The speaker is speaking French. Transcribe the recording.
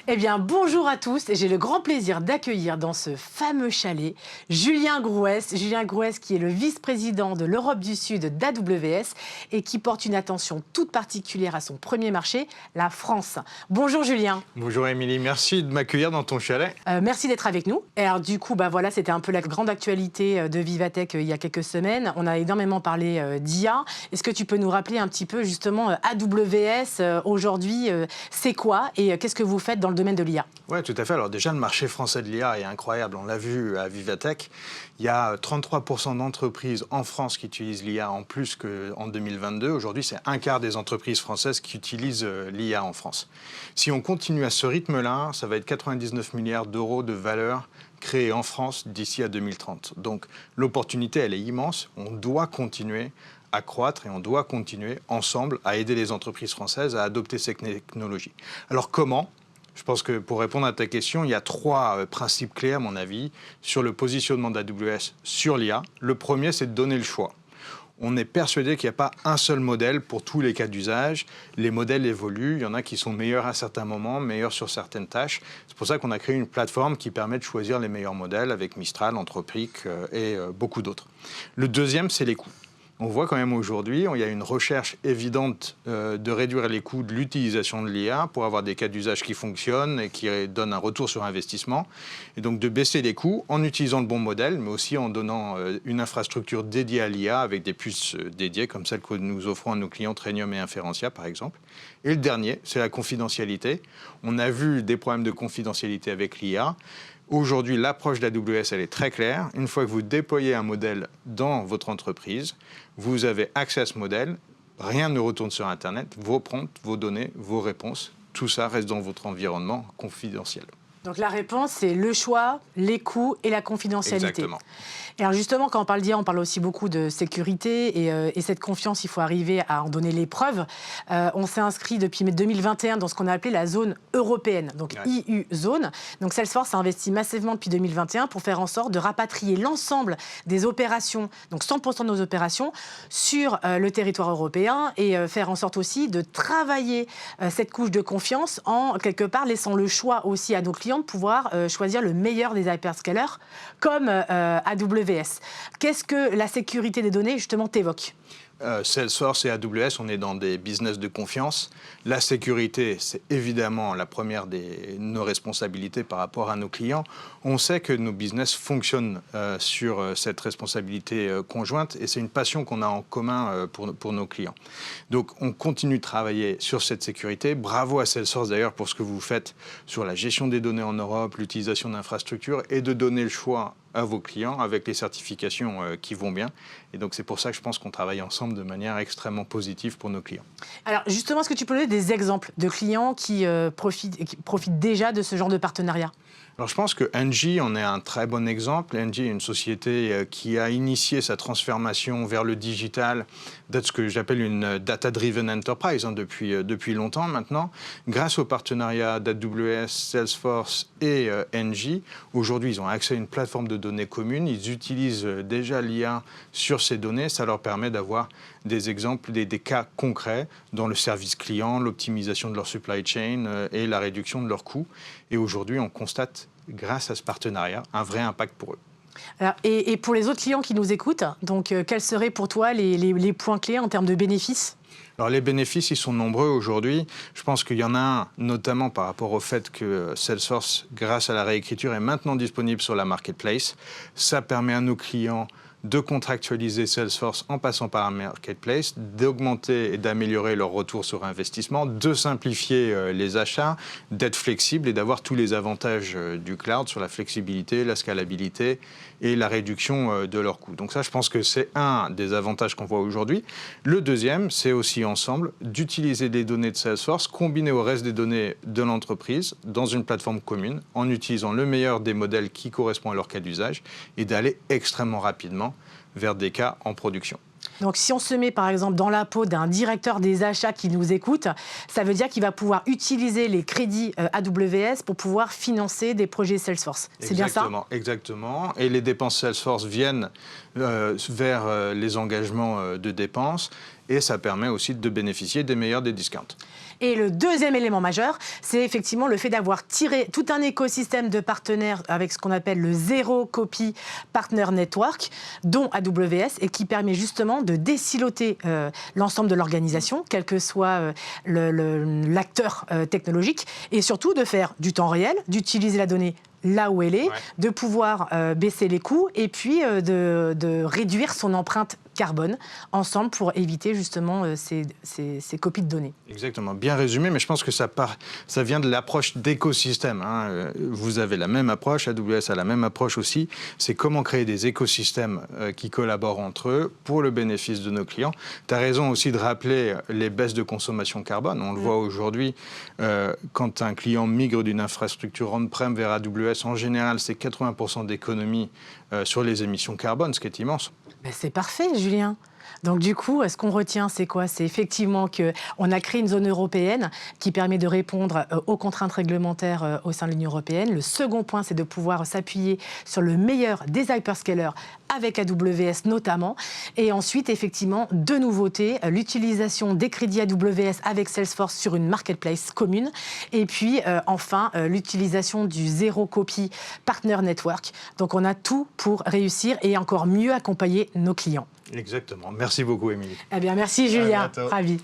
Eh bien, bonjour à tous et j'ai le grand plaisir d'accueillir dans ce fameux chalet Julien Grouès. Julien Grouès qui est le vice-président de l'Europe du Sud d'AWS et qui porte une attention toute particulière à son premier marché, la France. Bonjour Julien. Bonjour Émilie, merci de m'accueillir dans ton chalet. Merci d'être avec nous. Et alors du coup, voilà, c'était un peu la grande actualité de Vivatech il y a quelques semaines. On a énormément parlé d'IA. Est-ce que tu peux nous rappeler un petit peu justement AWS aujourd'hui, c'est quoi et qu'est-ce que vous faites dans le domaine de l'IA? Oui, tout à fait. Alors déjà, le marché français de l'IA est incroyable. On l'a vu à Vivatech. Il y a 33% d'entreprises en France qui utilisent l'IA en plus qu'en 2022. Aujourd'hui, c'est un quart des entreprises françaises qui utilisent l'IA en France. Si on continue à ce rythme-là, ça va être 99 milliards d'euros de valeur créée en France d'ici à 2030. Donc l'opportunité, elle est immense. On doit continuer à croître et on doit continuer ensemble à aider les entreprises françaises à adopter ces technologies. Alors comment ? Je pense que pour répondre à ta question, il y a trois principes clés à mon avis sur le positionnement d'AWS sur l'IA. Le premier, c'est de donner le choix. On est persuadé qu'il n'y a pas un seul modèle pour tous les cas d'usage. Les modèles évoluent, il y en a qui sont meilleurs à certains moments, meilleurs sur certaines tâches. C'est pour ça qu'on a créé une plateforme qui permet de choisir les meilleurs modèles avec Mistral, Anthropic et beaucoup d'autres. Le deuxième, c'est les coûts. On voit quand même aujourd'hui, il y a une recherche évidente de réduire les coûts de l'utilisation de l'IA pour avoir des cas d'usage qui fonctionnent et qui donnent un retour sur investissement. Et donc de baisser les coûts en utilisant le bon modèle, mais aussi en donnant une infrastructure dédiée à l'IA avec des puces dédiées comme celles que nous offrons à nos clients Trainium et Inferentia par exemple. Et le dernier, c'est la confidentialité. On a vu des problèmes de confidentialité avec l'IA. Aujourd'hui, l'approche d'AWS, elle est très claire. Une fois que vous déployez un modèle dans votre entreprise, vous avez accès à ce modèle. Rien ne retourne sur Internet. Vos prompts, vos données, vos réponses, tout ça reste dans votre environnement confidentiel. Donc la réponse, c'est le choix, les coûts et la confidentialité. Exactement. Et alors justement, quand on parle d'IA, on parle aussi beaucoup de sécurité et cette confiance, il faut arriver à en donner les preuves. On s'est inscrit depuis 2021 dans ce qu'on a appelé la zone européenne, donc EU Zone. Donc Salesforce a investi massivement depuis 2021 pour faire en sorte de rapatrier l'ensemble des opérations, donc 100% de nos opérations, sur le territoire européen et faire en sorte aussi de travailler cette couche de confiance en quelque part laissant le choix aussi à nos clients de pouvoir choisir le meilleur des hyperscalers comme AWS. Qu'est-ce que la sécurité des données, justement, t'évoque ? Salesforce et AWS, on est dans des business de confiance. La sécurité, c'est évidemment la première de nos responsabilités par rapport à nos clients. On sait que nos business fonctionnent sur cette responsabilité conjointe et c'est une passion qu'on a en commun pour nos clients. Donc, on continue de travailler sur cette sécurité. Bravo à Salesforce d'ailleurs pour ce que vous faites sur la gestion des données en Europe, l'utilisation d'infrastructures et de donner le choix à vos clients avec les certifications qui vont bien. Et donc, c'est pour ça que je pense qu'on travaille ensemble de manière extrêmement positive pour nos clients. Alors, justement, est-ce que tu peux donner des exemples de clients qui profitent déjà de ce genre de partenariat ? Alors, je pense que Engie en est un très bon exemple. Engie est une société qui a initié sa transformation vers le digital, d'être ce que j'appelle une data-driven enterprise depuis longtemps maintenant. Grâce au partenariat d'AWS, Salesforce et Engie, aujourd'hui, ils ont accès à une plateforme de données commune. Ils utilisent déjà l'IA sur ces données. Ça leur permet d'avoir des exemples, des cas concrets dans le service client, l'optimisation de leur supply chain et la réduction de leurs coûts. Et aujourd'hui, on constate, grâce à ce partenariat, un vrai impact pour eux. Alors, et pour les autres clients qui nous écoutent, donc, quels seraient pour toi les points clés en termes de bénéfices ? Alors les bénéfices, ils sont nombreux aujourd'hui. Je pense qu'il y en a un, notamment par rapport au fait que Salesforce, grâce à la réécriture, est maintenant disponible sur la marketplace. Ça permet à nos clients de contractualiser Salesforce en passant par un marketplace, d'augmenter et d'améliorer leur retour sur investissement, de simplifier les achats, d'être flexible et d'avoir tous les avantages du cloud sur la flexibilité, la scalabilité et la réduction de leurs coûts. Donc ça, je pense que c'est un des avantages qu'on voit aujourd'hui. Le deuxième, c'est aussi ensemble d'utiliser les données de Salesforce combinées au reste des données de l'entreprise dans une plateforme commune en utilisant le meilleur des modèles qui correspond à leur cas d'usage et d'aller extrêmement rapidement vers des cas en production. Donc si on se met par exemple dans la peau d'un directeur des achats qui nous écoute, ça veut dire qu'il va pouvoir utiliser les crédits AWS pour pouvoir financer des projets Salesforce. C'est bien ça ? Exactement. Et les dépenses Salesforce viennent vers les engagements de dépenses et ça permet aussi de bénéficier des meilleurs des discounts. Et le deuxième élément majeur, c'est effectivement le fait d'avoir tiré tout un écosystème de partenaires avec ce qu'on appelle le Zero Copy Partner Network, dont AWS, et qui permet justement de désiloter l'ensemble de l'organisation, quel que soit l'acteur technologique, et surtout de faire du temps réel, d'utiliser la donnée là où elle est, de pouvoir baisser les coûts et puis de réduire son empreinte carbone ensemble pour éviter justement ces copies de données. Exactement, bien résumé, mais je pense que ça vient de l'approche d'écosystème. Vous avez la même approche, AWS a la même approche aussi, c'est comment créer des écosystèmes qui collaborent entre eux pour le bénéfice de nos clients. Tu as raison aussi de rappeler les baisses de consommation carbone. On le voit aujourd'hui, quand un client migre d'une infrastructure on-prem vers AWS, en général, c'est 80% d'économie sur les émissions carbone, ce qui est immense. Ben c'est parfait, Julien. Donc du coup, ce qu'on retient, c'est quoi? C'est effectivement qu'on a créé une zone européenne qui permet de répondre aux contraintes réglementaires au sein de l'Union européenne. Le second point, c'est de pouvoir s'appuyer sur le meilleur des hyperscalers avec AWS notamment. Et ensuite, effectivement, deux nouveautés, l'utilisation des crédits AWS avec Salesforce sur une marketplace commune. Et puis, enfin, l'utilisation du Zero Copy Partner Network. Donc on a tout pour réussir et encore mieux accompagner nos clients. Exactement. Merci beaucoup, Émilie. Eh bien, merci, Julien. Ravi.